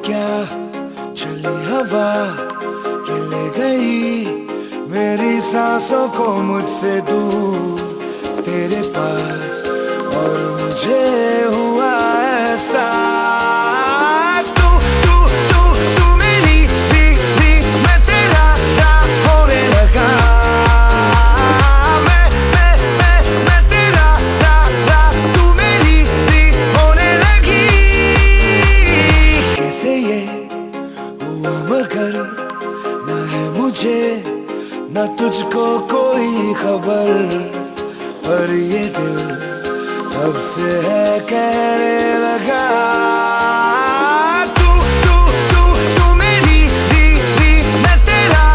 क्या चली हवा के ले गई मेरी सांसों को मुझसे दूर तेरे पास, और मुझे हुआ ऐसा तू मेरी थी मैं तेरा होने लगा, मैं तेरा तू मेरी थी होने लगी। कैसे ये हुआ मगर ना है मुझे ना तुझको कोई खबर, पर ये दिल तब से है कहने लगा तू मेरी थी मैं तेरा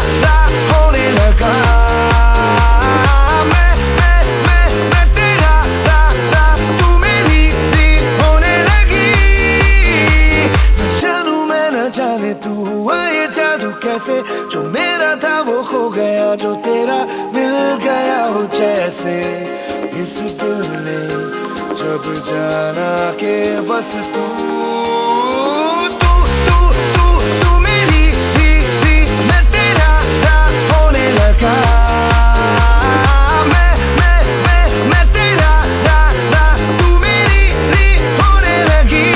होने लगा, मैं तेरा तू मेरी थी होने लगी। न जानू मैं न जाने तू हुआ ये जादू कैसे, जो मेरा था वो खो गया जो तेरा मिल गया हो जैसे। इस दिल ने जब जाना के बस तू मेरी थी मैं तेरा होने लगा, मैं तेरा तू मेरी थी होने लगी।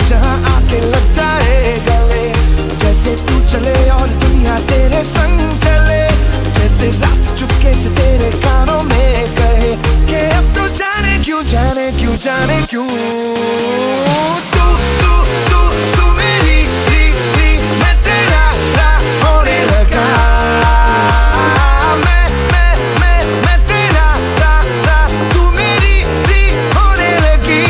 जहाँ आके लग जाए गले, जैसे तू चले और दुनिया तेरे संग चले, जैसे रात चुपके से तेरे कानों में कहे कि अब तो जाने क्यों तू मेरी थी मैं तेरा होने लगा, मैं तेरा तू मेरी थी होने लगी।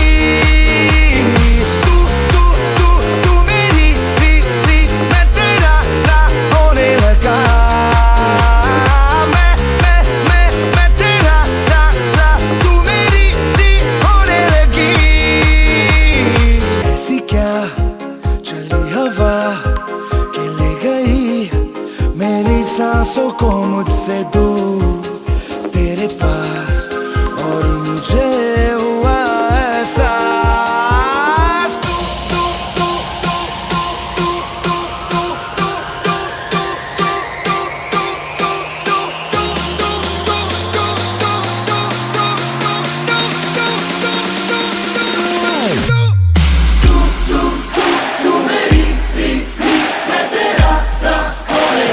सांसों को मुझसे दूर तेरे पास, और मुझे हुआ ऐसा तू मेरी थी मैं तेरा होने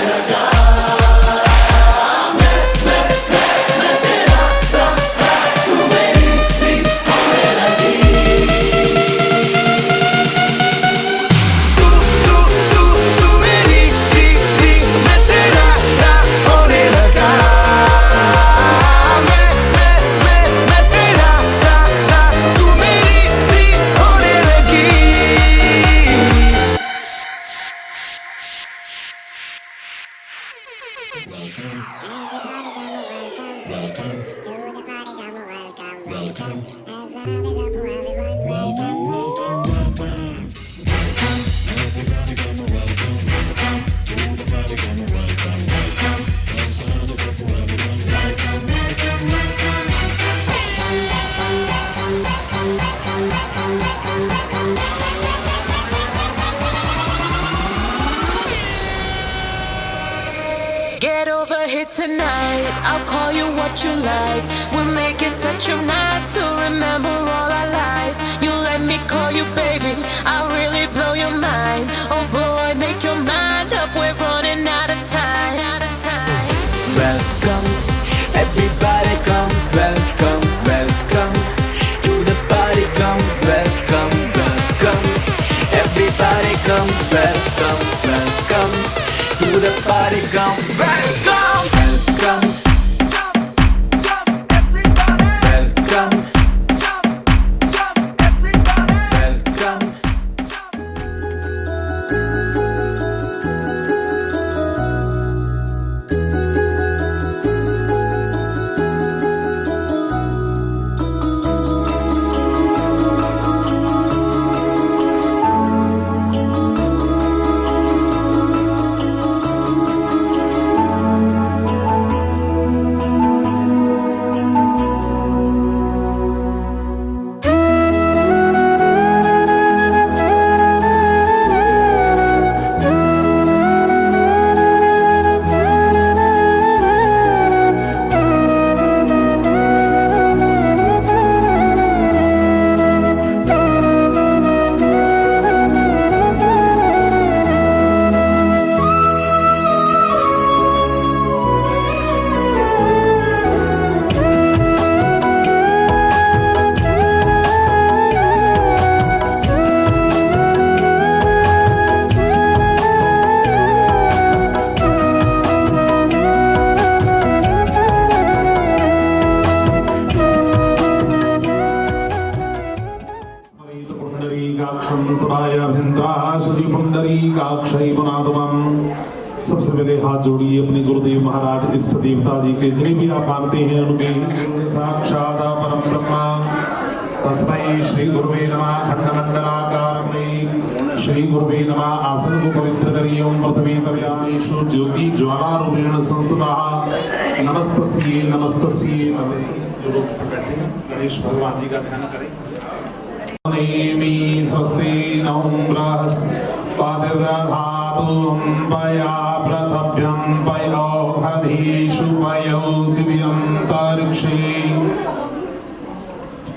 Get over here tonight, I'll call you what you like. We'll make it such a night to remember all our lives. You let me call you baby, I'll really blow your mind. Oh boy, make your mind up, we're running out of time. Welcome, everybody come, welcome, welcome to the party, come, welcome, welcome. Everybody come, welcome, welcome to the party, come, welcome, welcome. Jump, jump, everybody. Welcome, jump, jump, everybody. Welcome, jump. सबसे पहले हाथ जोड़िए अपने गुरुदेव महाराज इष्ट देवता जी के, जिन्हें भी आप मानते हैं उनके साक्षात परम ब्रह्मा तस्मै श्री गुरुवे नमः। खंडमंडलाकास्मै श्री गुरुवे नमः। आसन को पवित्र करिए। ओम प्रथमे तव्यामेषु ज्योति ज्वाला रूपेण संस्थितः नमस्तस्यै नमस्तस्यै नमस्तस्यै। गणेश भगवान जी का ध्यान करें। नेमि स्वस्ति नो बृहस्पतिर्दधातु पया प्रथभ्यं पयोषधीषु पयो दिव्यन्तरिक्षे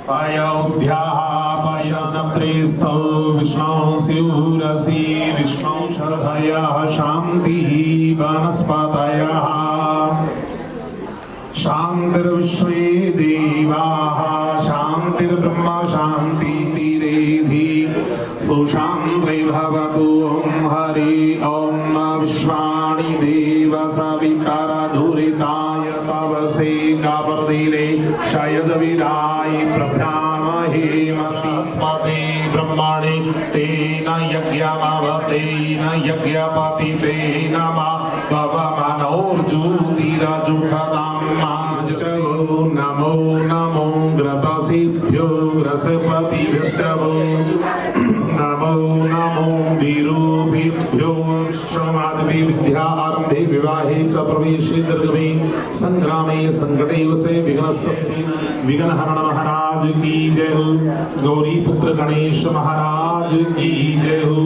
पयोभ्यः पशसप्रेस्थौ विष्णौ स्युरसि विष्णौ शर्धयः शान्तिः वनस्पतयः शान्तिर्विश्वे देवाः शान्तिर्ब्रह्म शान्तिरेधि सुशान्त्रे भवतु। ॐ हरि ॐ विश्वाणि देव सवितरधुरिताय तवसे कापर्दिले शयदविराय प्रभ्रामहे मतिस्मते ब्रह्मणे तेन यज्ञमवतेन यज्ञपतितेन मा भवमनोर्ज्योतिरजुषतां माजसो नमो नमो ग्रतसिभ्यो ग्रसपतिभ्यो नमो नमो वीरोभिभ्यो विश्वमाधवी विद्यारंभे विवाहे च प्रवेशे दीर्घमे संग्रामे संकटे च विघ्नस्तस्य विघ्नहरण महाराज की जय हो। गौरी पुत्र गणेश महाराज की जय हो।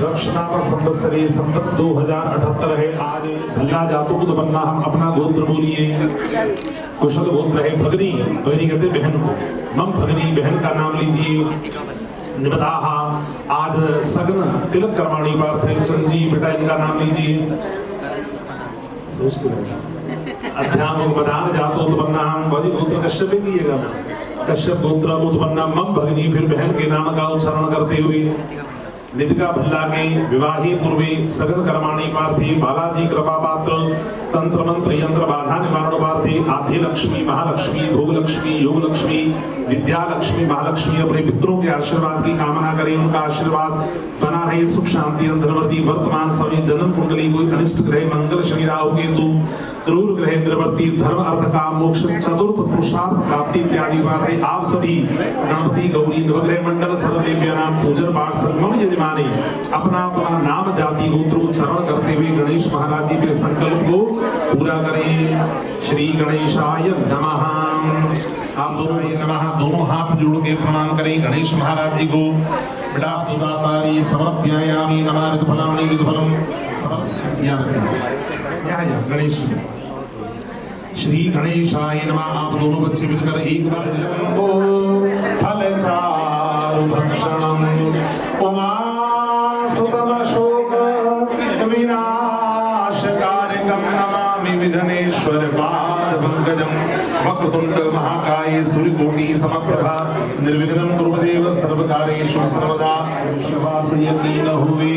रक्षणा पर संवत्सरे संवत 2078 है। आज भल्ला जातु उत्पन्ना। हम अपना गोत्र बोलिए। कुशल गोत्र है भगनी। भगनी कहते बहन को। मम भगनी बहन का नाम लीजिए। निबदाहा आज सगन तिलक कर्माणी पार्थ चंजी बेटा इनका नाम लीजिए। सोच को अध्यात्म बदान जातो उत्पन्ना। हम बड़ी गोत्र कश्यप ही दिएगा। कश्यप गोत्र उत्पन्ना मम भगनी। फिर बहन के नाम का उच्चारण करते हुए निधिका भल्ला के विवाही पूर्वे सगन कर्माणि पार्थे बालाजी कृपा पात्र तंत्र मंत्र यंत्र बाधा निवारण पार्थे आद्य लक्ष्मी महालक्ष्मी भोग लक्ष्मी योग लक्ष्मी विद्या लक्ष्मी महालक्ष्मी अपने पितरों के आशीर्वाद की कामना करें। उनका आशीर्वाद बना रहे, सुख शांति अंतर्वर्ती वर्तमान समय जन्म कुंडली कोई अनिष्ट ग्रह मंगल शनि राहु केतु क्रूर ग्रह निवर्ती धर्म अर्थ काम मोक्ष चतुर्थ पुरुषार्थ प्राप्ति इत्यादि बातें आप सभी गणपति गौरी नवग्रह मंडल सर्वदेव्या नाम पूजन पाठ संगम यजमानी अपना अपना नाम जाति गोत्र उच्चारण करते हुए गणेश महाराज जी के संकल्प को पूरा करें। श्री गणेशाय नमः। आप दोनों हाथ जोड़ के प्रणाम करें गणेश महाराज जी को। विडाप्तिदातारी समर्पयामि नमः ऋतुफलानि ऋतुफलम् गणेश श्री गणेशाय नमः। आप दोनों बच्चे मिलकर एक बार जलको फल चारु भक्षणम उमा सुतम शोक विनाशकारिकं नमामि विघ्नेश्वर पाद पंकजं वक्रतुंड महाकाय सूर्यकोटि समप्रभा निर्विघ्नं कुरु देव सर्वकार्येषु सर्वदा विश्वास यकीन हुए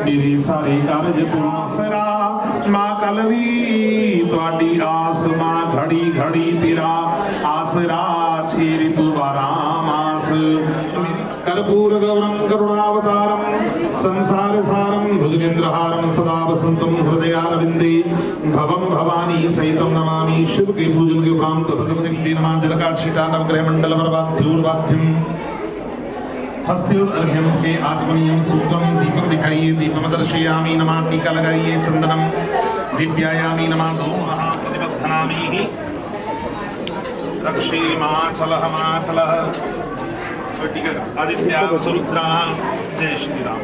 मेरे सारे कार्य पूर्ण मां कलवी ਤੁਹਾਡੀ ਆਸ ਮਾਂ ਘੜੀ ਘੜੀ ਤੇਰਾ ਆਸਰਾ ਛੇਰੀ ਤੁਵਾਰਾ ਮਾਸ कर्पूर गौरम करुणावतारम संसार सारम भुजगेंद्रहारम सदा वसंतम हृदयारविंदे भवम भवानी सहितम नमामि। शिव के पूजन के प्रांत भगवती नमः। जलका छिटानव ग्रह मंडल वरवाद्योर्वाद्यम हस्त्योर अर्घ्यम के आचमनीयम सूत्रम दीपक दिखाइए दीपम दर्शयामि नमः। टीका लगाइए चंदनम दीप्यायामि नमः। दो महाप्रतिबद्धनामि रक्षे माचलः माचलः। आदित्या वसुरुद्राः जय श्री राम।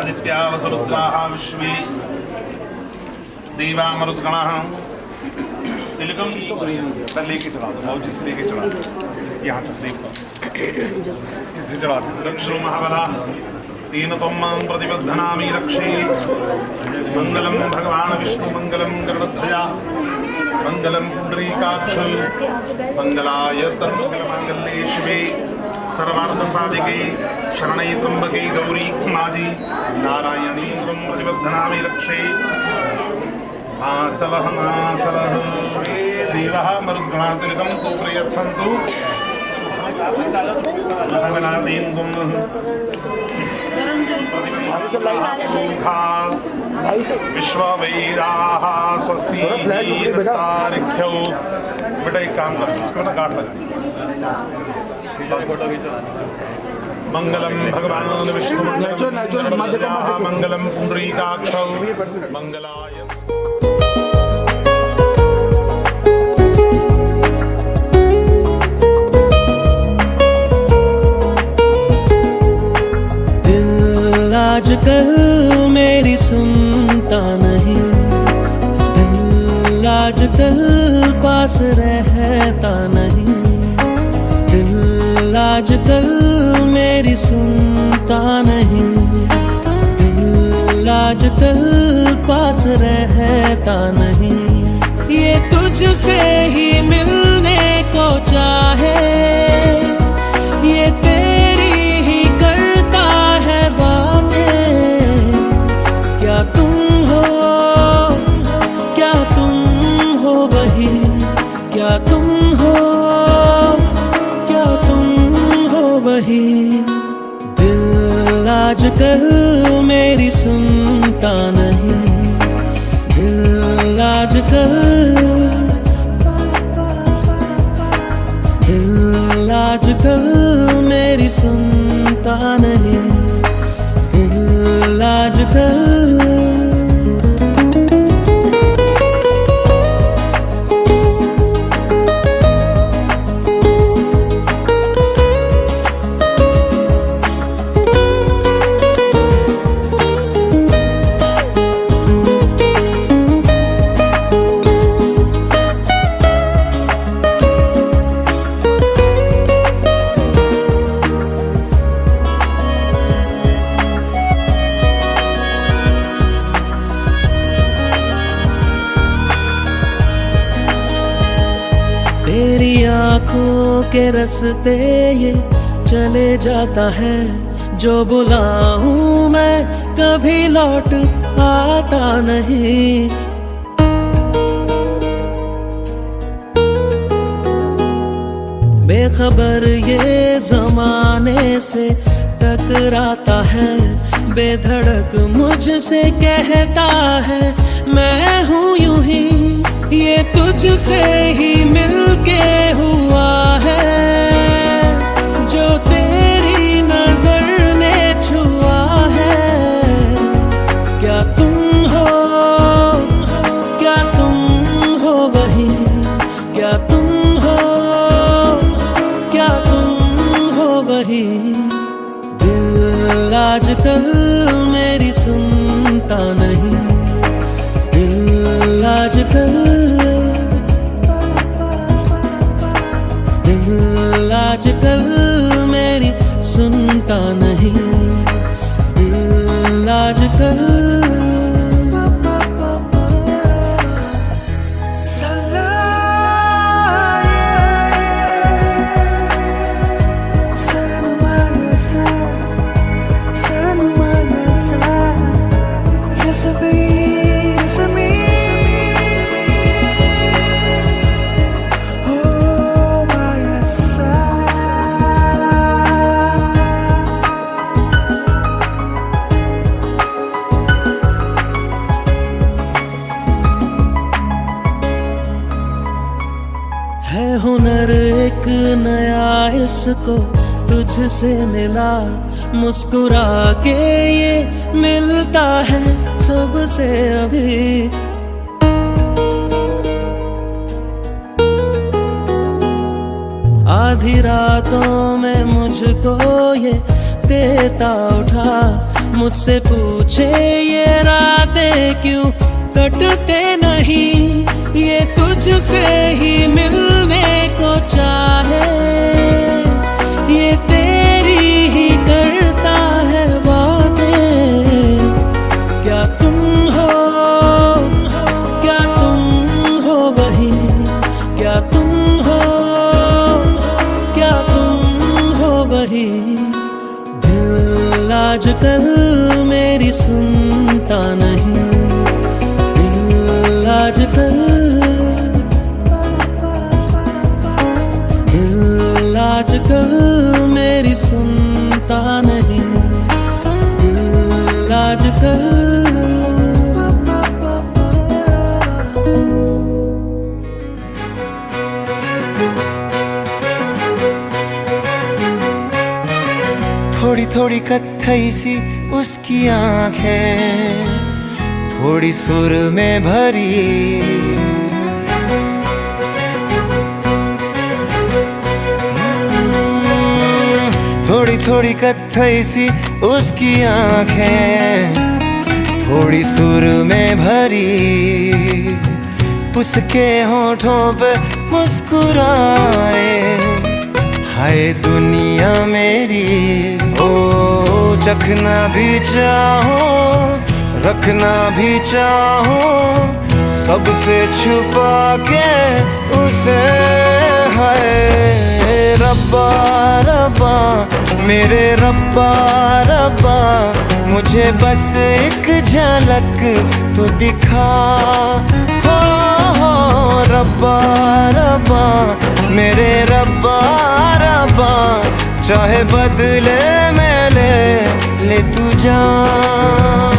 आदित्या वसुरुद्राः विश्वे देवा मरुद्गणाः। तिलकम लेके चला दो भाव जिस लेके चला दो यहाँ चल देखो चढ़ा दो। रक्षो महाबला तेन त्वं मां प्रतिबध्नामि रक्षे। मंगलम भगवान विष्णु मंगलम गरुड़ध्वजा मंगलम पुंडरीकाक्ष मंगलाय मंगले शिवे सर्वार्थ साधिके शरणे त्र्यंबके गौरी माजी नारायणी त्वं प्रतिबध्नामि रक्षे। माचलः माचलः हे देवः मरुद्गणाः तिलकं तु प्रयच्छन्तु महगनादीन् विश्ववेदाः स्वस्ति नस्तारिख्यो। बेटा एक काम कर इसको ना काट लगा। मंगलम भगवान विष्णु मंगलम पुंडरीकाक्ष मंगलाय। दिल आजकल मेरी सुनता नहीं, दिल आजकल पास रहता नहीं, दिल आजकल मेरी सुनता नहीं, दिल आजकल पास रहता नहीं। ये तुझसे ही मिलने को चाहे, ये तेरी ही करता है बातें। क्या तुम हो, क्या तुम हो वही, क्या तुम हो, क्या तुम हो वही। दिल आजकल मेरी सुनता नहीं, दिल आजकल, दिल आजकल मेरी सुनता नहीं, दिल आजकल। तेरी आँखों के रास्ते ये चले जाता है, जो बुलाऊं हूँ मैं कभी लौट आता नहीं। बेखबर ये जमाने से टकराता है, बेधड़क मुझसे कहता है मैं हूँ यूं ही, ये तुझसे ही मिलके हुआ है, जो तेरी नजर ने छुआ है। क्या तुम हो वही, क्या तुम हो वही। दिल आजकल मेरी सुनता नहीं, दिल आजकल मेरी सुनता नहीं, दिल आजकल। है हुनर एक नया इसको तुझसे मिला, मुस्कुरा के ये मिलता है सबसे अभी। आधी रातों में मुझको ये देता उठा, मुझसे पूछे ये रातें क्यों कटते नहीं, ये तुझसे ही मिलने को चाहे, ये तेरी ही करता है बातें। क्या तुम हो वही, क्या तुम हो वही। दिल आजकल मेरी सुनता नहीं, दिल आजकल मेरी सुनता नहीं, दिल आजकल। थोड़ी थोड़ी कत्थई सी उसकी आंखें, थोड़ी सुर में भरी, थोड़ी थोड़ी कत्थई सी उसकी आंखें, थोड़ी सुर में भरी, उसके होठों पे मुस्कुराए, हाय दुनिया मेरी। ओ चखना भी चाहो, रखना भी चाहो, सबसे छुपा के उसे, हाय रब्बा रब्बा मेरे रब्बा रब्बा, मुझे बस एक झलक तो दिखा। हो रब्बा रब्बा मेरे रब्बा रब्बा, चाहे बदले में ले तू जान।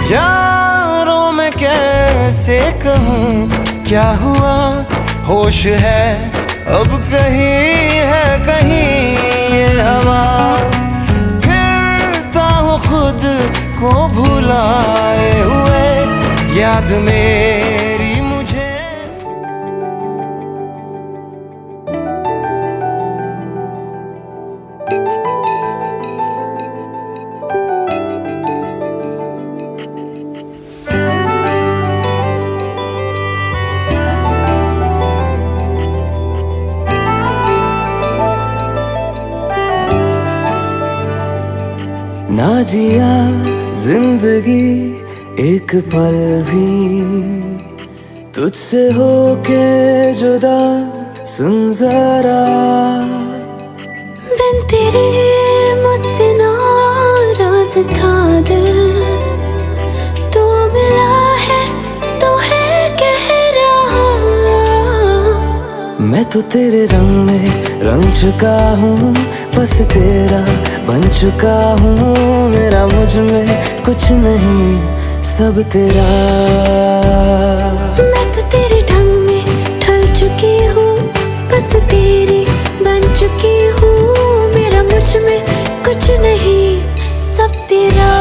यारों मैं कैसे कहूँ क्या हुआ, होश है अब कहीं है कहीं ये हवा, फिरता हूँ खुद को भुलाए हुए, याद मेरी मुझे। जिया जिंदगी एक पल भी तुझसे होके जुदा, सुन जरा बिन तेरे मुझसे नाराज था दिल, तू मिला है तो है कह रहा। मैं तो तेरे रंग में रंग चुका हूँ, बस तेरा बन चुका हूँ। मेरा मुझ में कुछ नहीं, सब तेरा। मैं तो तेरे ढंग में ढल चुकी हूँ, बस तेरी बन चुकी हूँ। मेरा मुझ में कुछ नहीं, सब तेरा,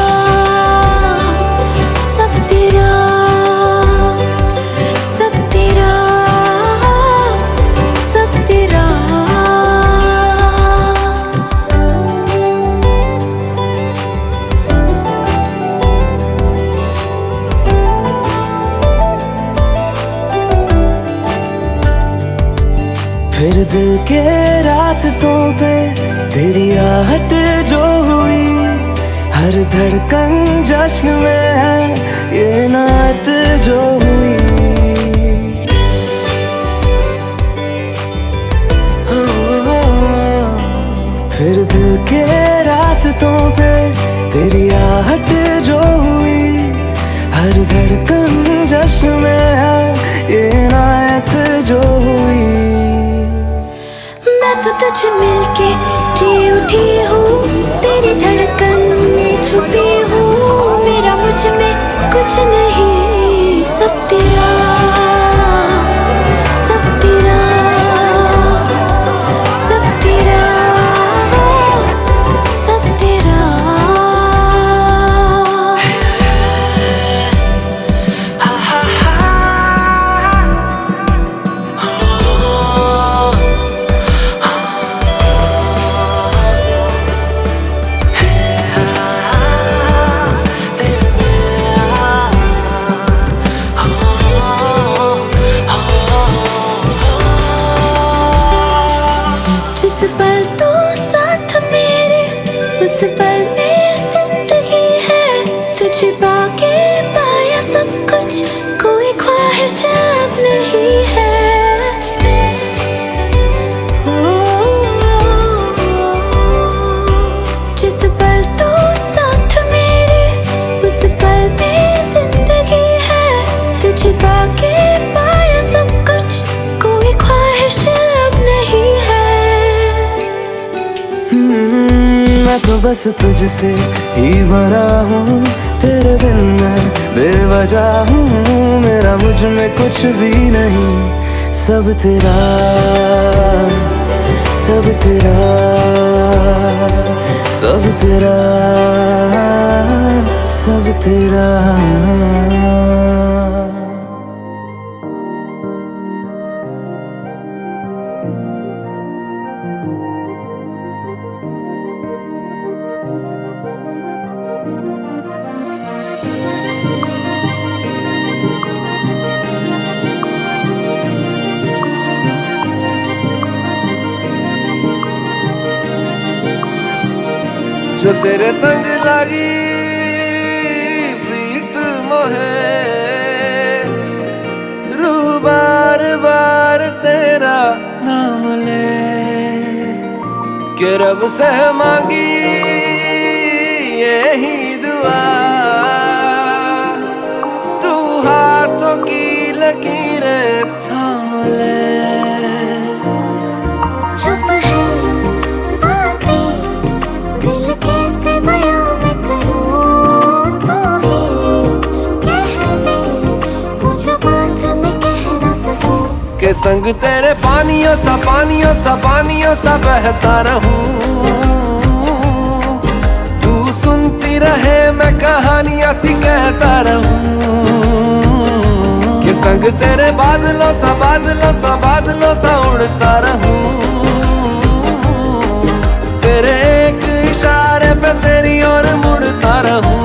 सब तेरा, सब तेरा, सब तेरा। फिर दिल के रास्तों पे तेरी आहट जो हुई, हर धड़कन जश्न में है ये नात जो हुई। फिर दिल के रास्तों पे तेरी आहट जो हुई, हर धड़कन जश्न में है ये नात जो हुई। मैं तो तुझे मिलके जी उठी हूँ, तेरी धड़कन में छुपी हूँ। मेरा मुझ में कुछ नहीं, सब तेरा, सब तेरा, सब तेरा, सब तेरा। जिस पल तू साथ मेरे, उस पल में जिंदगी है। तुझे पाके पाया सब कुछ, कोई ख्वाहिश अब नहीं है। जिस पल तू साथ मेरे, उस पल में जिंदगी है। तुझे पाके पाया सब कुछ, कोई ख्वाहिश अब नहीं है। मैं तो बस तुझसे ही बना हूँ, तेरे बिन मैं बेवजह हूँ। मेरा मुझ में कुछ भी नहीं, सब तेरा, सब तेरा, सब तेरा, सब तेरा। जो तेरे संग लगी प्रीत मोहे, रूह बार बार तेरा नाम ले के रब से मांगी यही दुआ। तू हाथों की लकीरें थाम ले। चुप है बातें, दिल कैसे बयां मैं करूं। तू ही कह दे वो जो बात मैं कह ना सकूं। के संग तेरे पानियों सा पानियों सा पानियों सा बहता रहूं। तू सुनती रहे मैं कहानियां सी कहता रहूं। के संग तेरे बादलों सा बादलों सा बादलों सा उड़ता रहूं। तेरे एक इशारे पे तेरी ओर मुड़ता रहूं।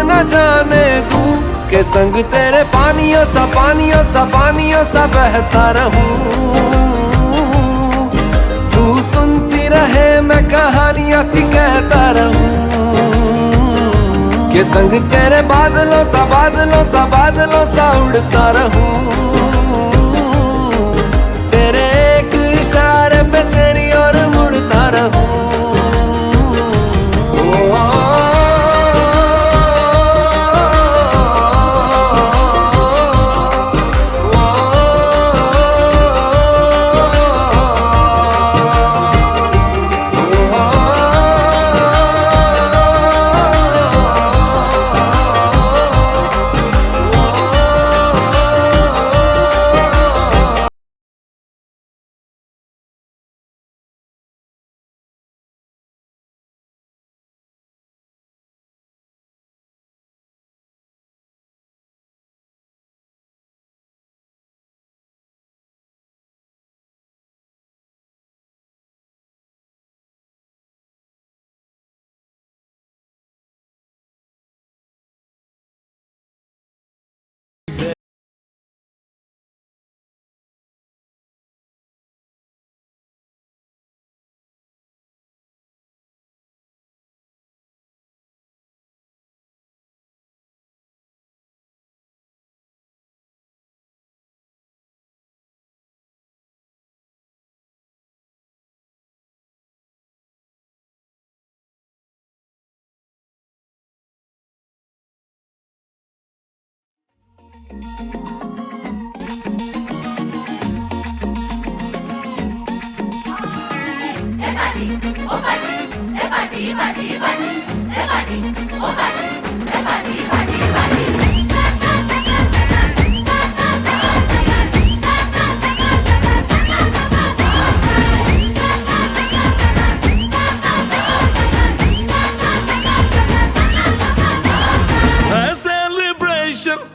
न जाने तू के संग तेरे पानियों सा बहता रहूं। तू सुनती रहे मैं कहानियां सी कहता रहूं, के संग तेरे बादलों सा उड़ता रहूं। तेरे एक इशारे पे तेरी ओर मुड़ता रहूं।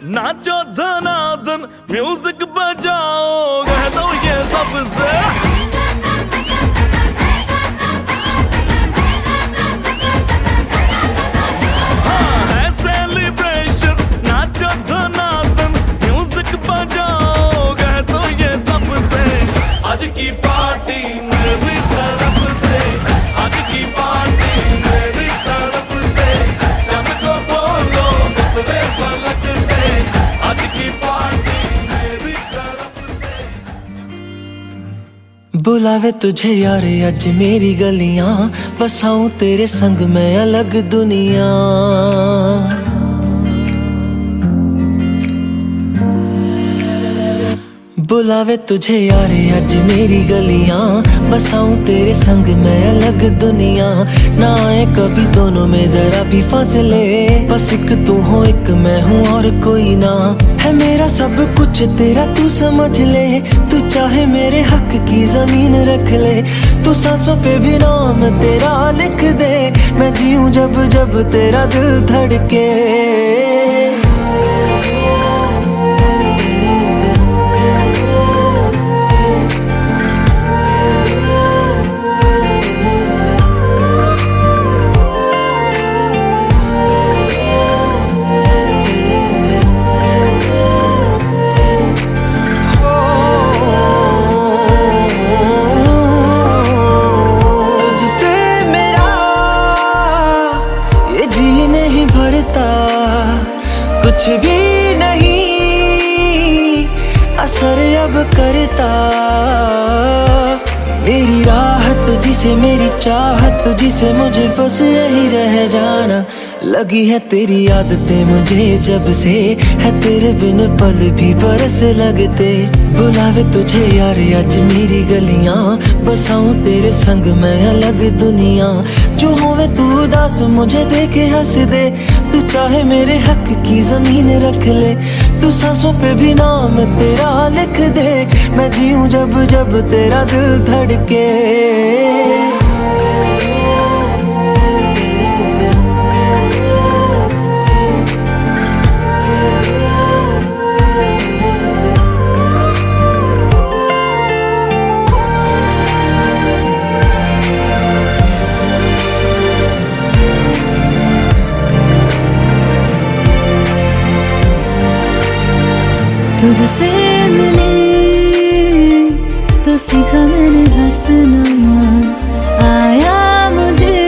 नाचो धनाधन म्यूजिक बजाओ कह दो ये सबसे। हाँ है सेलिब्रेशन, नाचो धनाधन म्यूजिक बजाओ कह दो ये सबसे। आज की पार्टी मेरी तरफ से, आज की पार्टी मेरी तरफ से। चंद को बोलो उतरे फलक से, आज की पार्टी मेरी तरफ से। बुलावे तुझे यार आज मेरी गलियां, बसाऊं तेरे संग मैं अलग दुनिया। बुलावे तुझे यार आज मेरी गलियां, बसाऊं तेरे संग मैं अलग दुनिया। ना आए कभी दोनों में जरा भी फासले, बस एक तू हो एक मैं हूँ और कोई ना। है मेरा सब कुछ तेरा तू समझ ले, तू चाहे मेरे हक की जमीन रख ले। तू सांसों पे भी नाम तेरा लिख दे, मैं जीऊं जब जब तेरा दिल धड़के। कुछ भी नहीं असर अब करता, मेरी राह तुझी से मेरी चाहत तुझी से, मुझे बस यही रह जाना। लगी है तेरी आदतें मुझे जब से, है तेरे बिन पल भी बरस लगते। बुलावे तुझे यार आज मेरी गलियां, बसाऊं तेरे संग मैं अलग दुनिया। जो होवे तू उदास मुझे देखे हंस दे, तू चाहे मेरे हक की जमीन रख ले। तू सांसों पे भी नाम तेरा लिख दे, मैं जीऊं जब जब तेरा दिल धड़के। तुझसे मिली तो सीखा मैंने हंसना, आया मुझे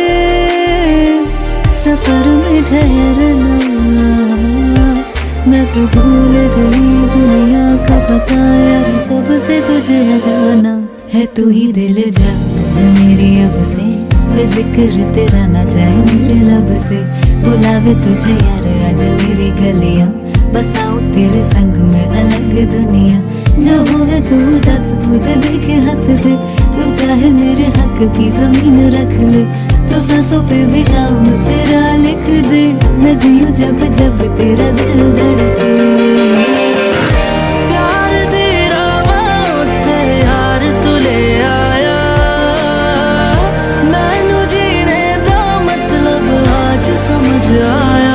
सफर में ठहरना। मैं तो भूल गई दुनिया का पता यार, जब से तुझे है जाना। है तू ही दिल जा मेरी अब से, जिक्र तेरा ना जाए मेरे लब से। बुलावे तुझे यार आज मेरी गलियां, बसाऊं तेरे संग में अलग दुनिया। जो हो है तू दस मुझे देखे हंस दे, तू चाहे मेरे हक की जमीन रख ले। तो सांसों पे भी नाम तेरा लिख दे, मैं जीऊं जब जब तेरा दिल धड़के। प्यार तेरा बहुत यार तू ले आया, मैनू जीने दा मतलब आज समझ आया।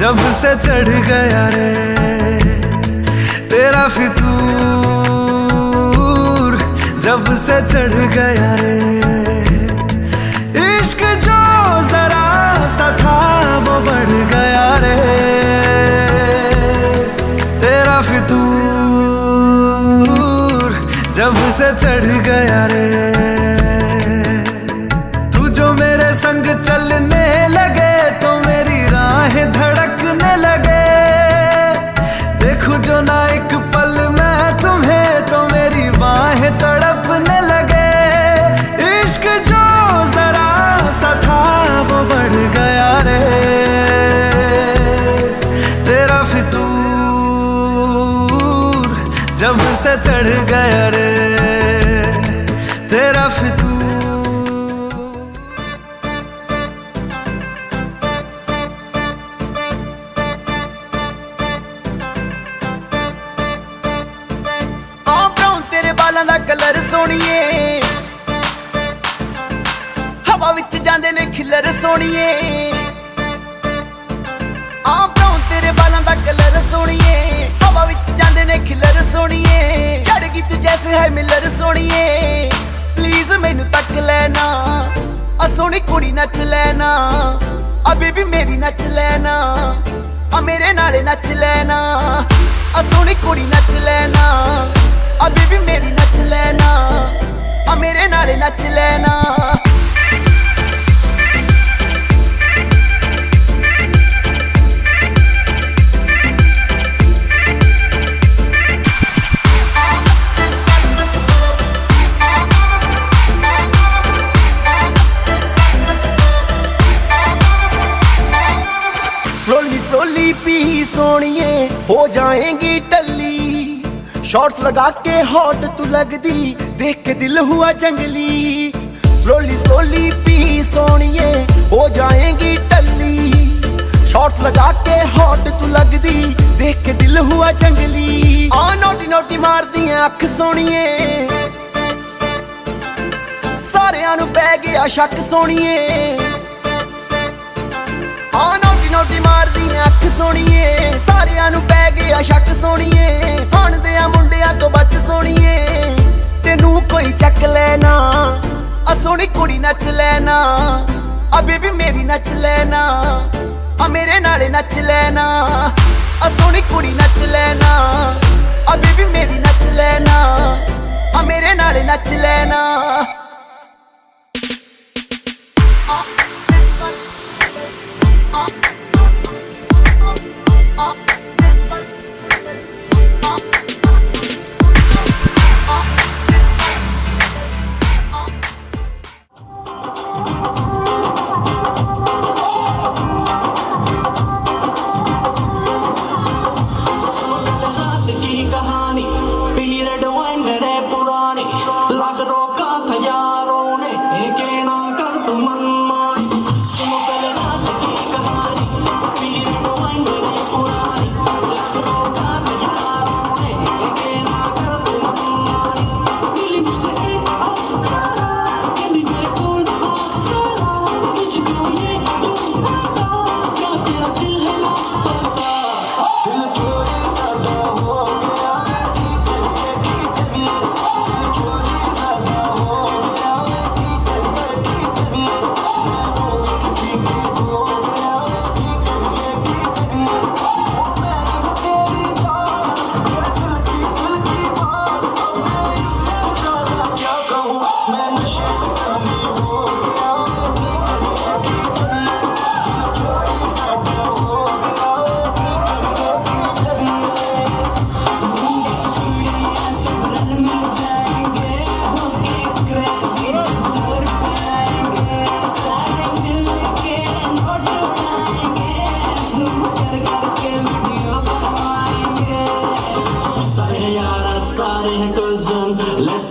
जब से चढ़ गया रे तेरा फितूर, जब से चढ़ गया रे। इश्क जो जरा सा था वो बढ़ गया रे तेरा फितूर, जब से चढ़ गया रे। तू जो मेरे संग चलने लगे तो मेरी राहें धड़कने लगे। देखूं जो ना एक पल मैं तुम्हें तो मेरी बाहें तड़पने लगे। इश्क जो जरा सा था वो बढ़ गया रे तेरा फितूर, जब से चढ़ गया रे तेरा फितूर। बालां दा कलर सोहणीए, हवा विच जांदे ने खिलर सोहणीए। आ ब्राउन तेरे बालां दा कलर सोहणीए, हवा विच जांदे ने खिलर सोहणीए। चढ़ गई तू जैसे है मिलर सोहणीए, प्लीज मैनू तक लेना। आ सोहणी कुड़ी नच लेना, आ बेबी मेरी नच लेना, आ मेरे नाले नच लेना। आ सोहणी कुड़ी नच लेना, आ बेबी मेरी नच लेना, आ मेरे नाले नच लेना। स्लोली स्लोली पी सोनिए हो जाएंगी टल्ली। शॉर्ट्स लगा के हॉट तू लगदी, देख के दिल हुआ जंगली। स्लोली स्लोली पी सोनिए हो जाएंगी टल्ली। शॉर्ट्स लगा के हॉट तू लगदी, देख के दिल हुआ जंगली। आ नोटी नोटी मार दियां अख सोनिए, सारियां नू पै गया शक सोनिए। आ नोटी नोटी मार दियां अख सोनिए, सारियां नू पै गया शक सोनिए। हण दियां मुंडियां तो बच सोनिए, तेनू कोई चक लेना। आ सोहनी कुड़ी नच लेना, आ बेबी मेरी नच लेना, आ मेरे नाले नच लेना। आ सोहनी कुड़ी नच लेना, आ बेबी मेरी नच लेना, आ मेरे नाले नच लेना।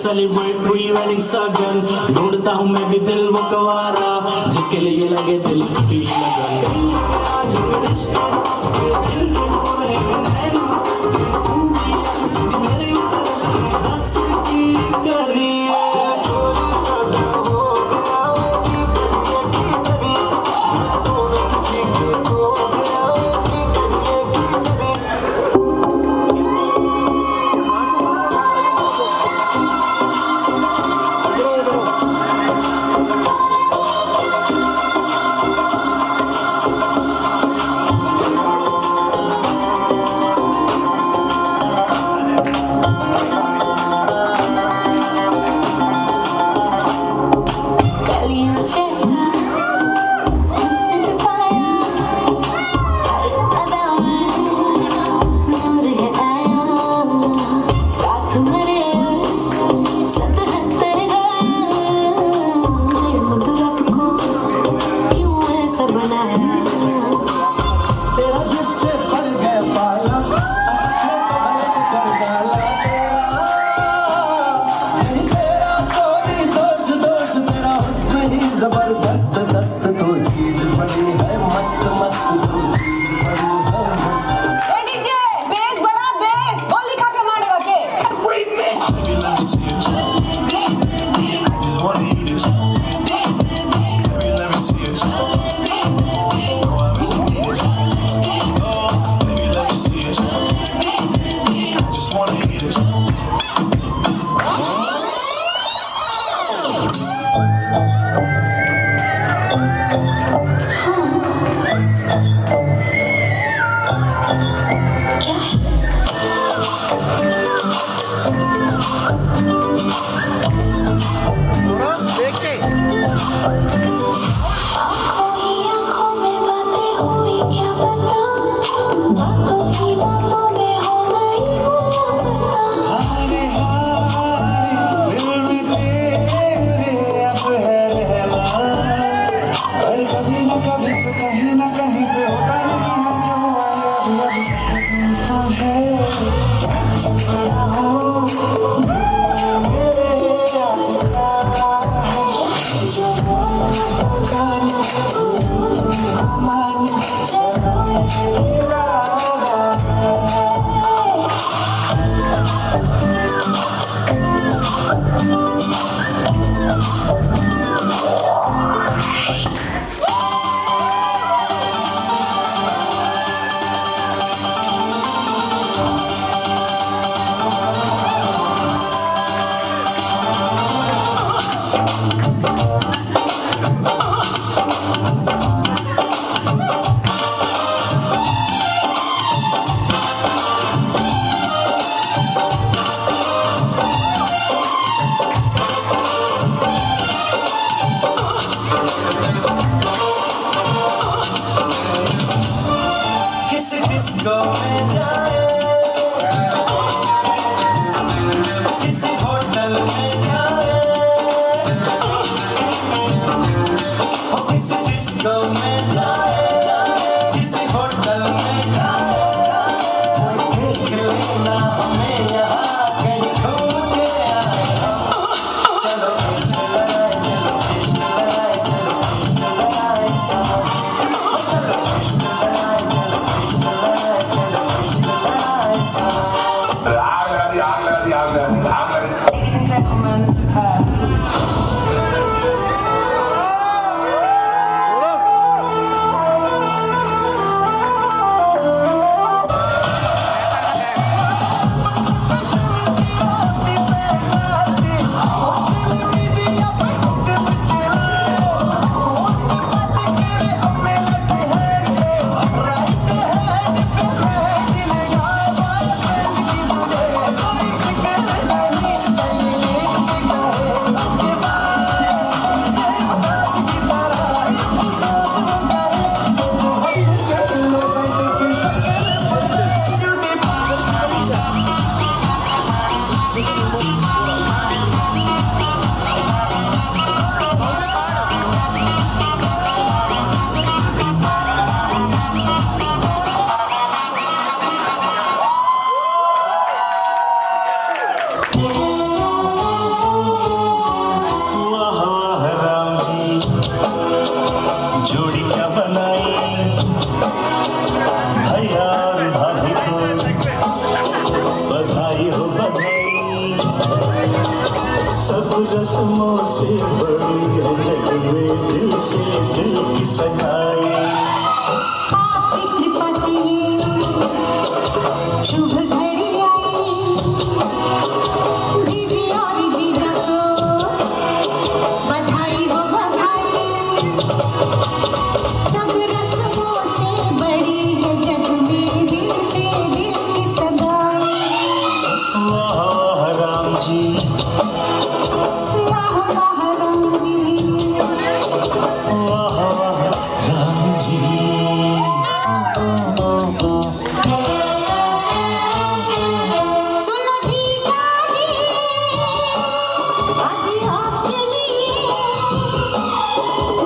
सेलिब्रेट प्री वेडिंग सगन ढूंढता हूँ मैं भी दिल वो गवारा जिसके लिए लगे दिल की जबरदस्त दस्त तो चीज बड़ी है मस्त मस्त तो चीज बड़ी है मस्त ए डीजे बेस बड़ा बेस गोली का के मारेगा के जोड़ी क्या बनाई भैया और भाभी को बधाई हो बधाई। सब रस्मों से बड़ी है जग में दिल से दिल की सगाई। आपकी कृपा से शुभ घड़ी आई, जीजी और जीजा को बधाई हो बधाई। सब रस्मों से बड़ी है जग में दिल से दिल की सगाई। वाह वाह राम जी वाह वाह राम जी, वाह वाह राम जी। सुनो जीजा जी, आज आपके लिए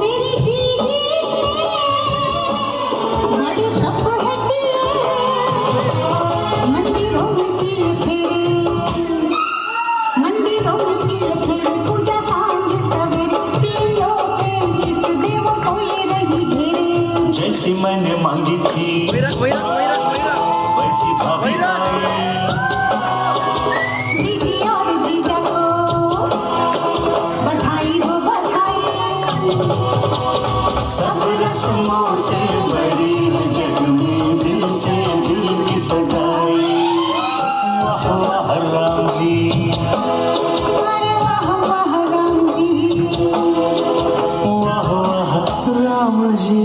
मेरी जीजी बड़ी तप है दिल, मंदिरों में तिल फेरे, मंदिरों में तिल फेरे, पूजा सांझ सवेरे, तीनों पे किस देव को ये रही घेरे। जैसी मैंने मांगी थी वैसी भाभी आए। जीजी और जीजा को बधाई हो बधाई। सब रस्मों से बड़ी है जग में दिल से दिल की सगाई। वाह वाह राम जी अरे वाह वाह राम जी, वाह वाह राम जी।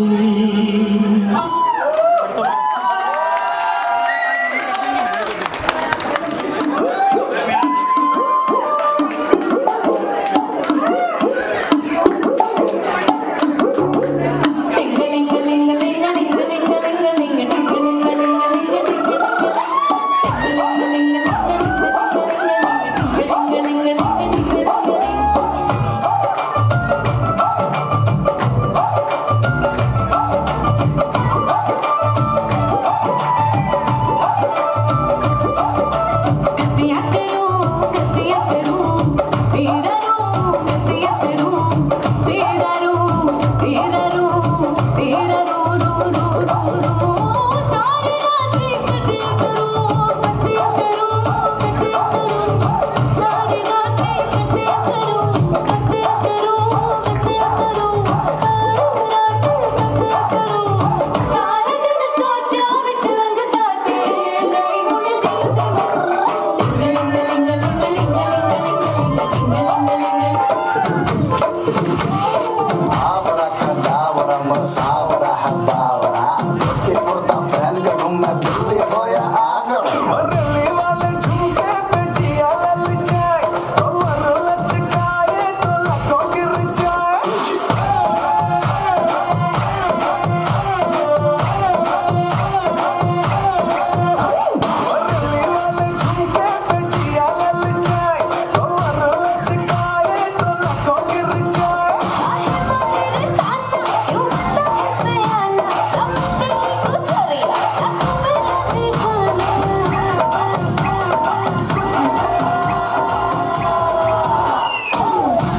कतिया करूं तेरा रूप, कतिया करूं तेरा रूप, तेरा रूप, तेरा रू रू रू रू रू। सारी रातें कतिया करूं, कतिया करूं, कतिया करूं, सारी रातें कतिया करूं, कतिया करूं, कतिया करूं, सारी रातें कतिया करूं। सारे दिन सोचा विच लंघदा तेरे नहीं हुण जीते मरने वाले झुमके पे जिया ललचाए, कमर लचकाए तो लकों गिर जाए। मरने वाले झुमके पे जिया ललचाए, कमर लचकाए तो लकों गिर जाए।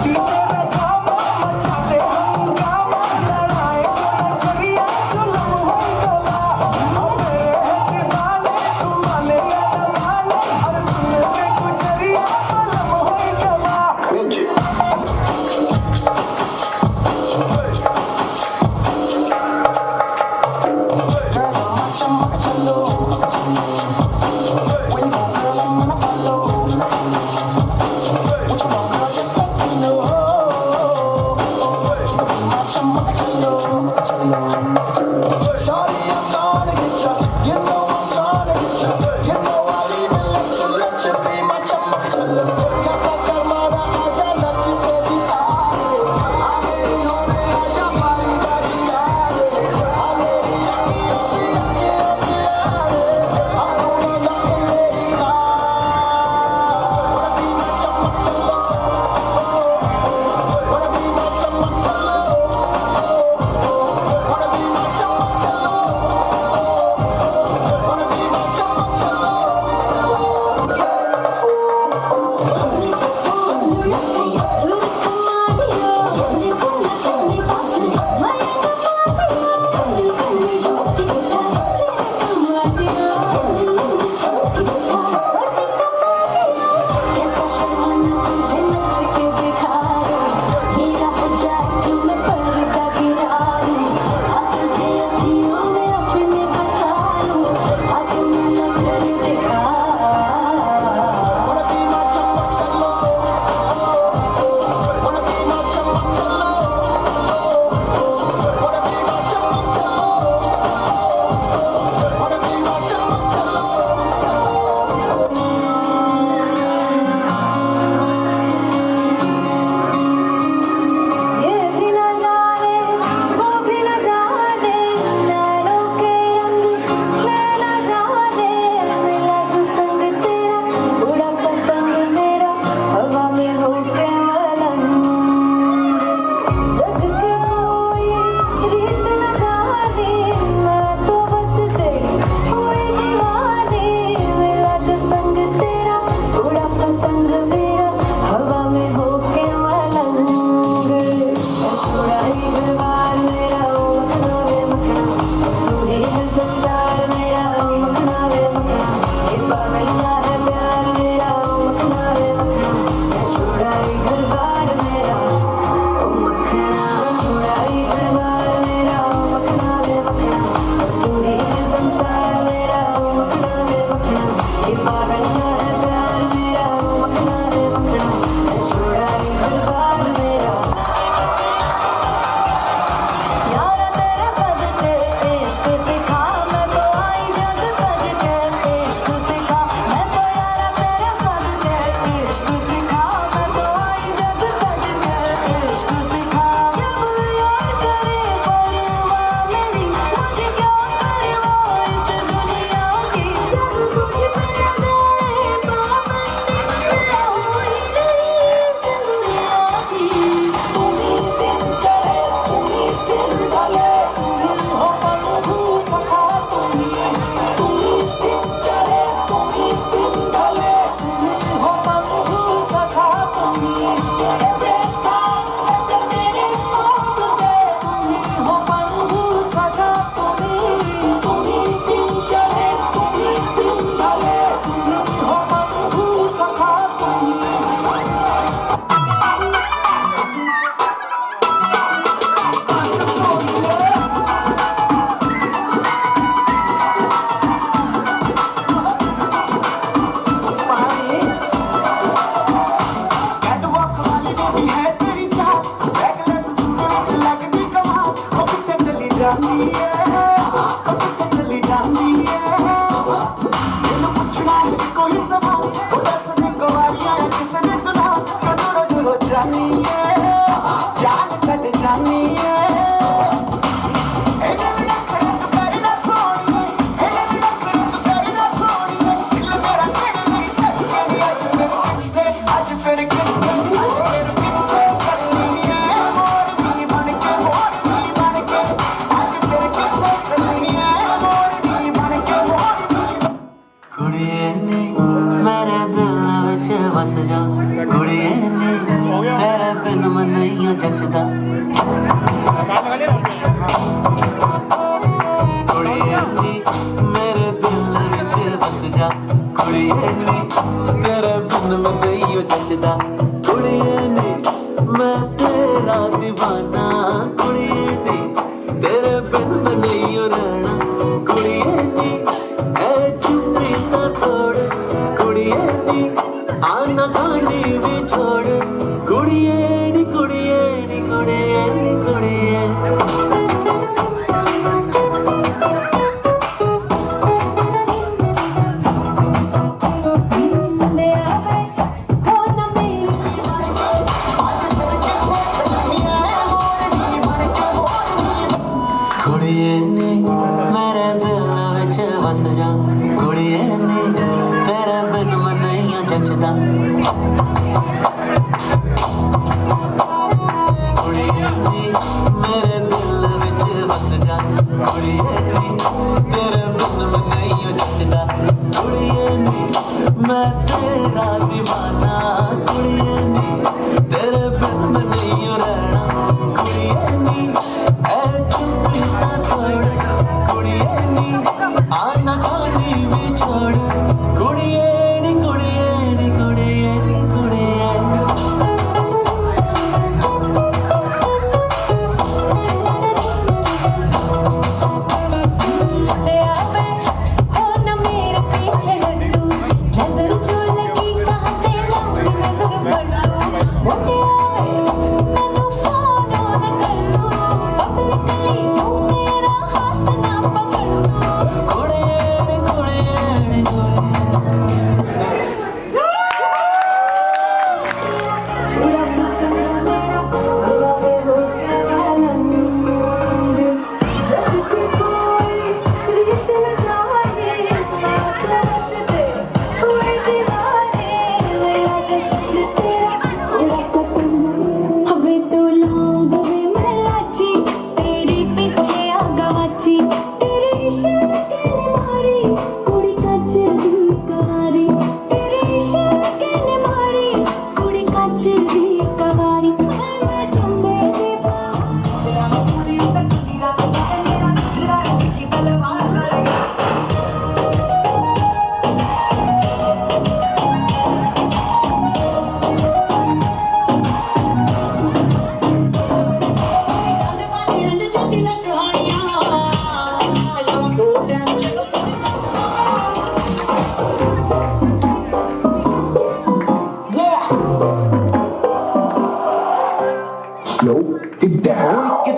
तेरा ड्रामा मचाते हंगामा, लड़ाए जो नजरिया जो लम्हों गवा। और मेरे हैं दीवाने, तू माने या न माने, और सुनने गुजरिया तो लम्हों गवा। Shawty, I'm gonna get ya. You know I'm gonna get ya. You know I'll even let you be my chumma. Yes, I shall mara aja nachi baby aare. Aameri hone aja mari dari aare. Aameri akhiyon se akhiyon aare. Aapko na meri wanna be my chumma. Wanna be my chumma. Wanna be जानी है किथे चली जानी है मैनू पुछना है कोई सवाल वो दस दे गवारियां किसे ने तू ना कदों दूरों जानी है जान कट जानी है बस जा कुड़िए ने तेरे बिन मन नहीं जचदा कुड़िए ने मेरे दिल विच बस जा कुड़िए ने तेरे बिन मन नहीं जचदा कुड़िए ने मैं तेरा दीवाना कुड़िए ने तेरे बिन मन नहीं रहना कुड़िए ने ऐ चुप्पी ना तोड़ कुड़िए ने आना खानी भी छोड़ कुड़िए नी कुड़िए नी कुड़िए नी कुड़िए कुड़िए नी मेरे दिल विच बस जा कुड़िए नी तेरे बिन मन नहीं जचदा कुड़िए नी मेरे दिल विच बस जा कुड़िए नी तेरे बिन मन नहीं जचदा कुड़िए नी मैं तेरा दीवाना कुड़िए नी तेरे बिन नहीं रहना कुड़िए नी ऐ चुप्पी ना तोड़ कुड़िए नी आना खानी भी छोड़ कुड़िए नी कुड़िए नी कुड़िए नी कुड़िए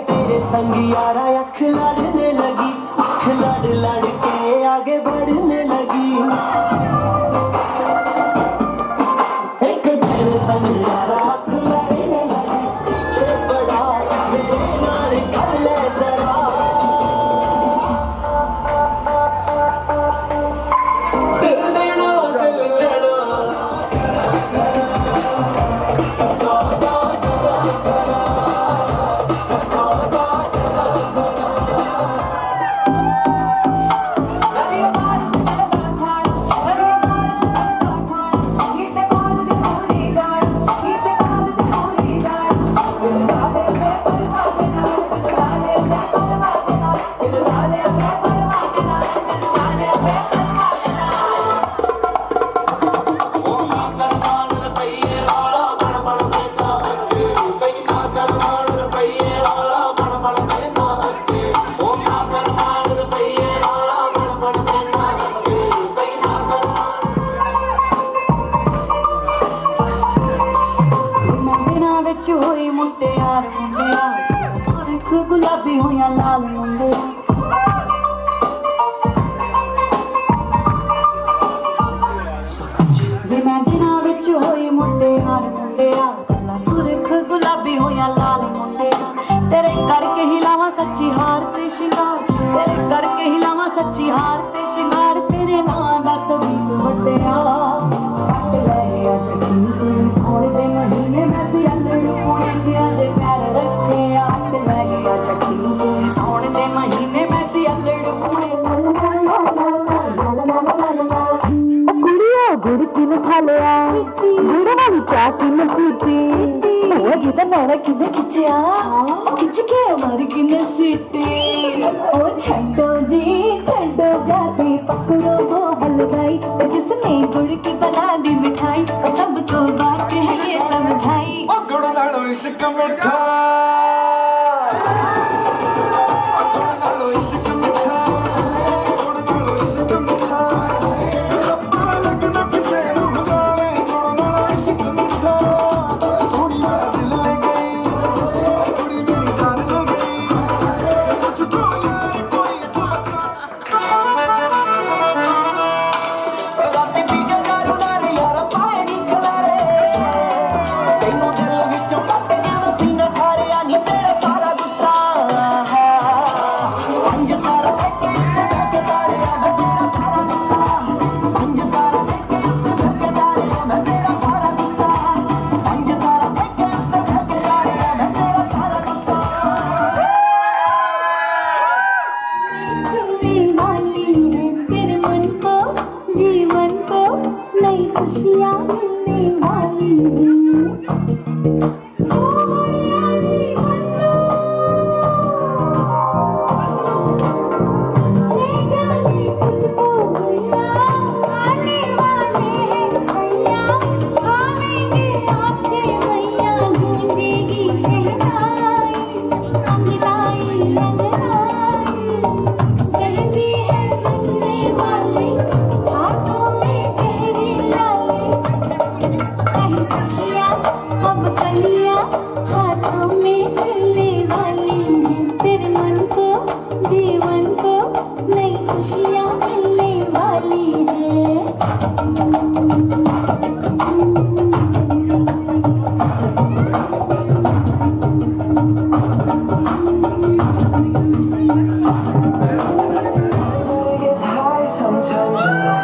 तेरे संग यारा अख लड़ने लगी अख लड़ लड़ के आगे बढ़ने लगी एक तेरे संग यारा अख लड़ने लगी पीछे बड़ा मेरे नाल कर ले जरा दिल देना दिल लेना Everybody ਹੋਇਆ ਲਾਲ ਮੁੰਡੇ ਵੇ ਮੈਂ ਦਿਨਾਂ ਵਿੱਚ ਹੋਈ ਮੁੰਡਿਆਰ ਮੁੰਡਿਆ ਕੱਲਾ ਸੁਰਖ ਗੁਲਾਬੀ ਹੋਇਆ ਲਾਲ ਮੁੰਡਿਆ ਤੇਰੇ ਕਰਕੇ ਹੀ ਲਾਵਾਂ ਸੱਚੀ ਹਾਰ ਤੇ ਸ਼ਿੰਗਾਰ ਤੇਰੇ ਕਰਕੇ ਹੀ ਲਾਵਾਂ ਸੱਚੀ ਹਾਰ ਤੇ ਸ਼ਿੰਗਾਰ ਤੇਰੇ ਨਾਂ ਦਾ ਤਵੀਤ ਵੱਡਿਆ ਕੱਟ ਲੈ ਗਿਆ ਜੱਟੀ ਤੇਰੇ ਸੋਹਣੇ ਦੇ ਮਹੀਨੇ ਮੈਂ ਸੀ ਅਲੜ ਪੁਣੇ ਚ ਅਜੇ ਪੈਰ ਰੱਖਿਆ ਕੱਟ ਲੈ ਗਿਆ ਜੱਟੀ ਤੇਰੇ ਸੋਹਣੇ ਦੇ ਮਹੀਨੇ ਮੈਂ ਸੀ ਅਲੜ ਪੁਣੇ ਕੁੜੀਆ ਗੁੜ ਕਿਨ ਖਾ ਲਿਆ ਗੁੜ ਵਾਲੀ ਚਾਹ ਕਿਨ ਪੀਤੀ ਉਹ ਜਿਹਦਾ ਨਾਰਾ ਕਿਨੇ ਖਿੱਚਿਆ ਖਿੱਚ ਕੇ ਮਾਰ ਕਿਨੇ ਸੀਟੀ ਉਹ ਛੱਡੋ ਜੀ ਛੱਡੋ ਜਾਤੀ पकड़ो वो हलवाई जिसने गुड़ की बना दी मिठाई और सबको बात है ये समझाई ओ गुड़ नालो इश्क मिठा गुड़ नालो इश्क मिठा गुड़ नालो इश्क मिठा रब्बा लगना किसे नू बतावे गुड़ नालो इश्क मिठा सोनी मेरा दिल ले गई कुड़ी मेरी जान ले गई मुझको यार कोई तो राती पी के दारू दारू यार पाए नी खलारे तैनू दिल विचों कट गया मैं सीना खारिया नी तेरा सारा गुस्सा पंज तारा लेके उत्ते तारिया मैं तेरा सारा गुस्सा पंज तारा लेके उत्ते तारिया मैं तेरा सारा गुस्सा पंज तारा लेके उत्ते तारिया मैं तेरा सारा गुस्सा खुलने वाली है तेरे मन को जीवन को नई खुशियाँ मिलने वाली है ओ यारी मन्नू ले जाने तुझको भैया आने वाले हैं सैया आवेंगे आपके मैया गूंजेगी शहनाई अंगनाई अंगनाई कहती है बचने वाले हाथों में गहरी लाले कहीं सखिया अब कलिया हाथों में खिलने वाली है तेरे मन को जीवन को नई खुशियाँ मिलने वाली है It gets high sometimes, you know.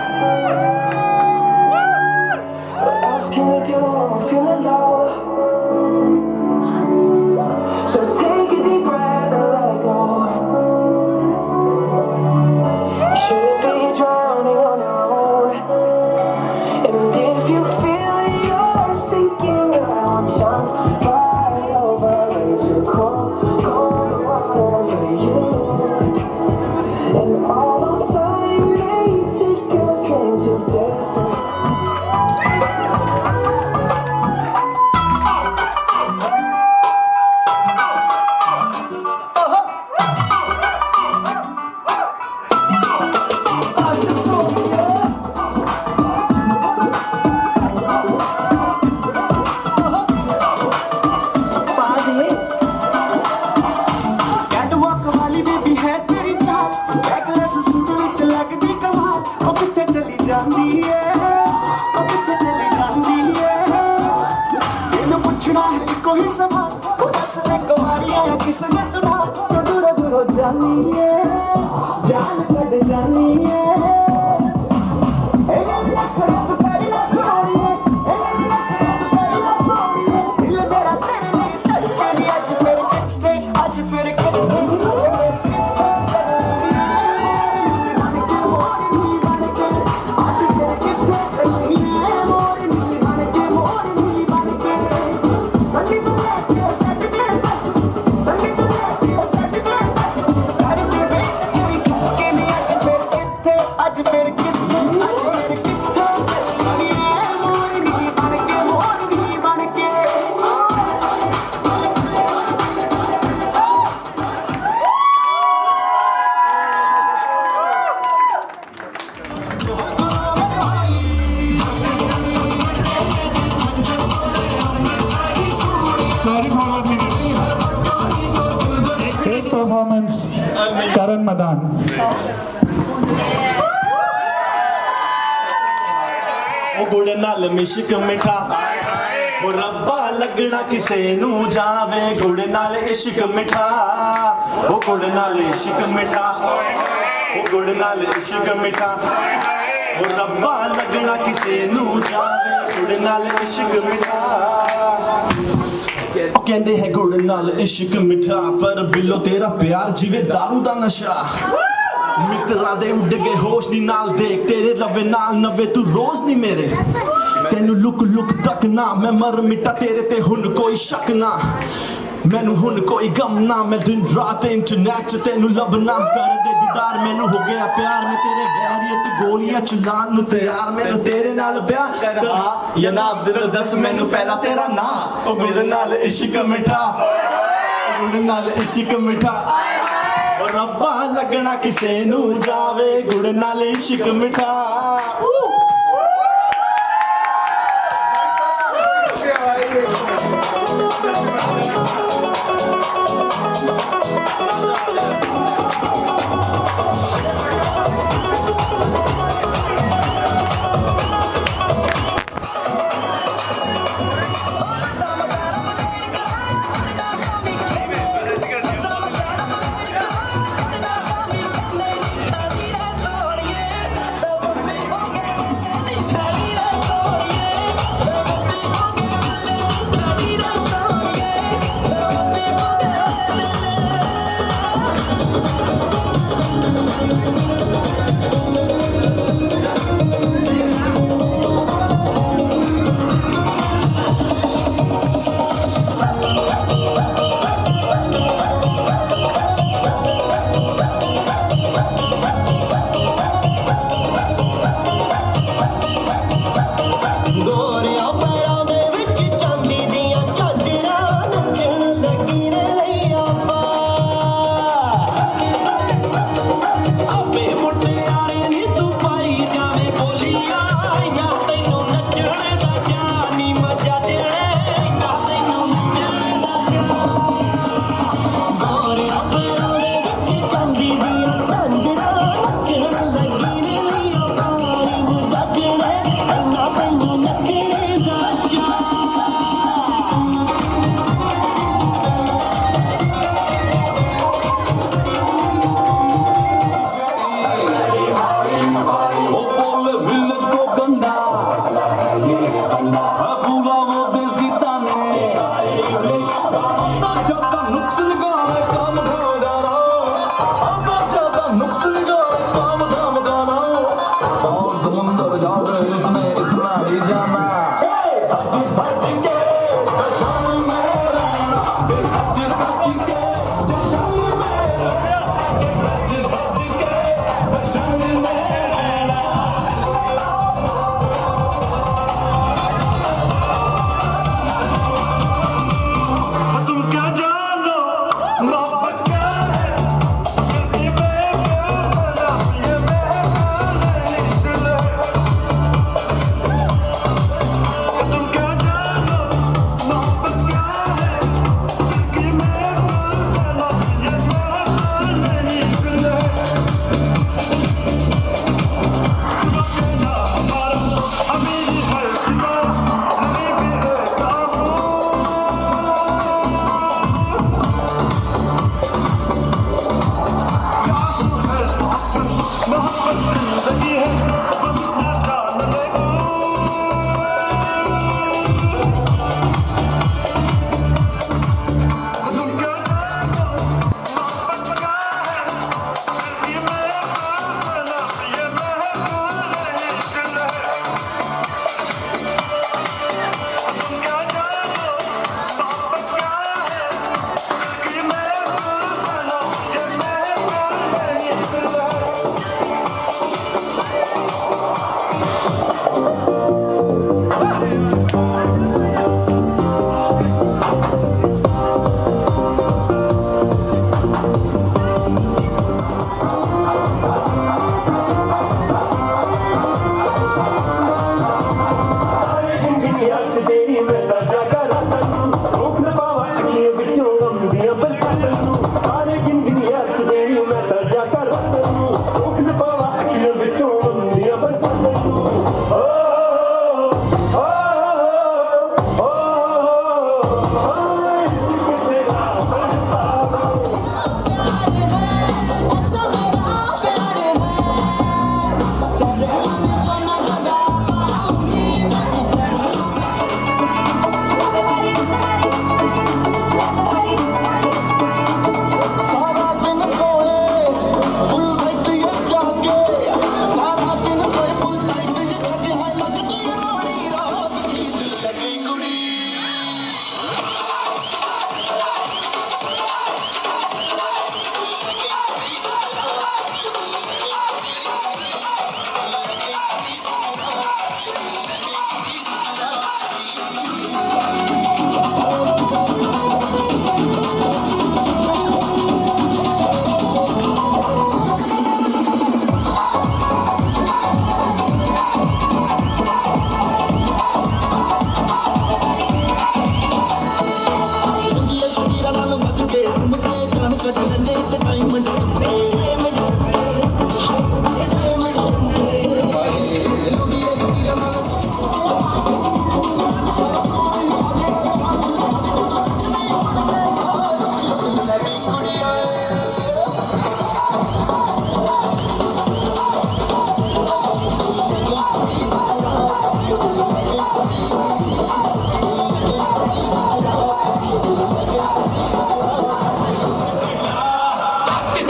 What else can we do when we're feeling low? So take a deep breath and let go. You shouldn't be drowning on your own. And if you feel you're sinking, I want to jump right over into cold, cold water for you. And although time may take us into different catwalk वाली baby है तेरी चाल backless suit विच लगदी कमाल ओ किथे चली जांदी है ओ किथे चली जांदी है तेनू पुछना है कोई सवाल ओ दस दे कुआरियां किस ने तू नाल क्यों दूरों दूरों जानी है जान कट जानी है ए मेरा खराब करी ना सोनी है ए मेरा खराब करी ना सोनी है दिल मेरा तेरे लिए धड़के नी आज फिर किथे आज करण मदान। ਉਹ ਗੁੜ ਨਾਲ ਮਿਸ਼ਕ ਮਿਠਾ ਉਹ ਰੱਬਾ ਲੱਗਣਾ ਕਿਸੇ ਨੂੰ ਜਾਵੇ ਗੁੜ ਨਾਲ ਇਸ਼ਕ ਮਿਠਾ ਉਹ ਗੁੜ ਨਾਲ ਇਸ਼ਕ ਮਿਠਾ ਉਹ ਗੁੜ ਨਾਲ ਇਸ਼ਕ ਮਿਠਾ ਉਹ ਰੱਬਾ ਲੱਗਣਾ ਕਿਸੇ ਨੂੰ ਜਾਵੇ ਗੁੜ ਨਾਲ ਇਸ਼ਕ ਮਿਠਾ ਉਹ ਕਹਿੰਦੇ ਹੈ ਗੁੜ ਨਾਲ ਇਸ਼ਕ ਮਿਠਾ ਪਰ ਬਿੱਲੋ ਤੇਰਾ ਪਿਆਰ ਜਿਵੇਂ ਦਾਰੂ ਦਾ ਨਸ਼ਾ ਮਿੱਤਰਾਂ ਦੇ ਉੱਡ ਗਏ ਹੋਸ਼ ਦੀ ਨਾਲ ਦੇਖ ਤੇਰੇ ਰਵੇ ਨਾਲ ਨਵੇਂ ਤੂੰ ਰੋਜ਼ ਨਹੀਂ ਮੇਰੇ ਤੈਨੂੰ ਲੁਕ ਲੁਕ ਤੱਕ ਨਾ ਮੈਂ ਮਰ ਮਿਟਾ ਤੇਰੇ ਤੇ ਹੁਣ ਕੋਈ ਸ਼ੱਕ ਨਾ ਮੈਨੂੰ ਹੁਣ ਕੋਈ ਗਮ ਨਾ ਮੈਂ ਦਿਨ ਰਾਤ ਇੰਟਰਨੈਟ 'ਚ ਤੈਨੂੰ ਲੱਭਣਾ ਕਰਦੇ ਦੀਦਾਰ ਮੈਨੂੰ ਹੋ ਗਿਆ ਪਿਆਰ ਮੈਂ ਤੇਰੇ ਵੈਰੀਅਤ ਗੋਲੀਆਂ ਚਲਾਉਣ ਨੂੰ ਤਿਆਰ ਮੈਨੂੰ ਤੇਰੇ ਨਾਲ ਵਿਆਹ ਕਰ ਆ ਜਾਂ ਨਾ ਦਿਲ ਦੱਸ ਮੈਨੂੰ ਪਹਿਲਾਂ ਤੇਰਾ ਨਾਂ ਉਹ ਮੇਰੇ ਨਾਲ ਇਸ਼ਕ ਮਿਠਾ ਗੁੜ ਨਾਲ ਇਸ਼ਕ ਮਿਠਾ ਰੱਬਾ ਲੱਗਣਾ ਕਿਸੇ ਨੂੰ ਜਾਵੇ ਗੁੜ ਨਾਲ ਇਸ਼ਕ ਮਿਠਾ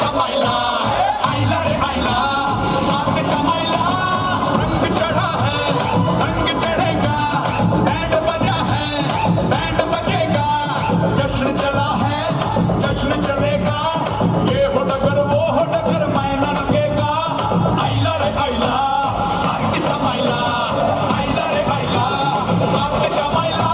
चमाइला आइला रे आइला आपके चमाइला रंग चढ़ा है रंग चढ़ेगा बैंड बजा है बैंड बजेगा जश्न चला है जश्न चलेगा ये हो डगर वो हो डगर मैना लगेगा आइला रे आइला आपके चमाइला आइला रे आइला आपके चमाइला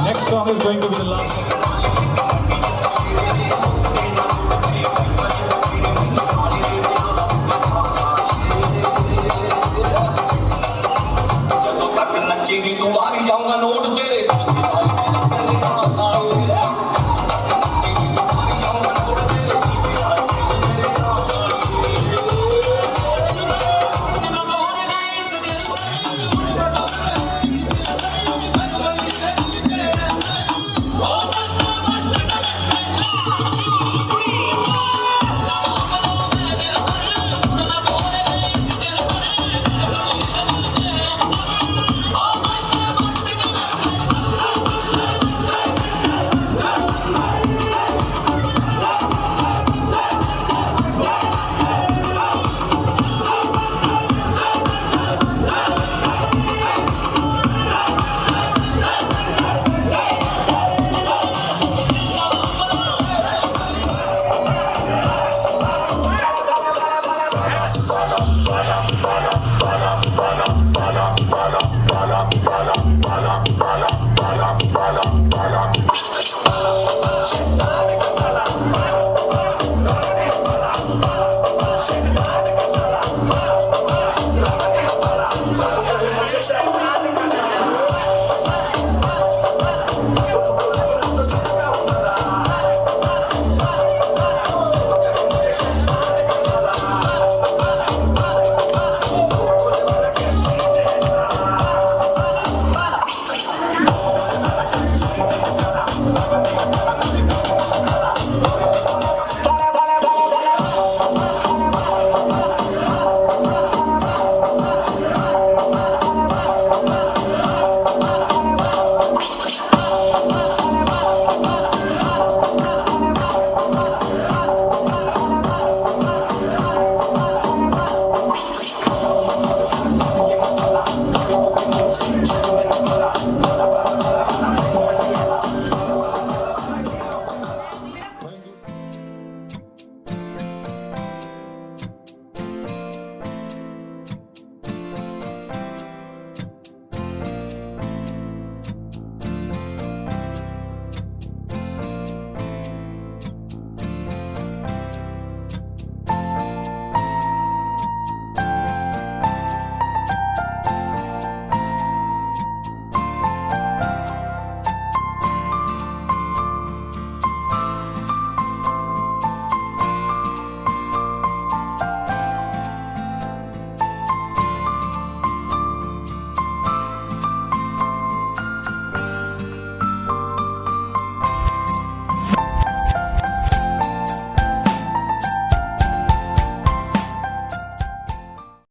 Next song is going to be the last song.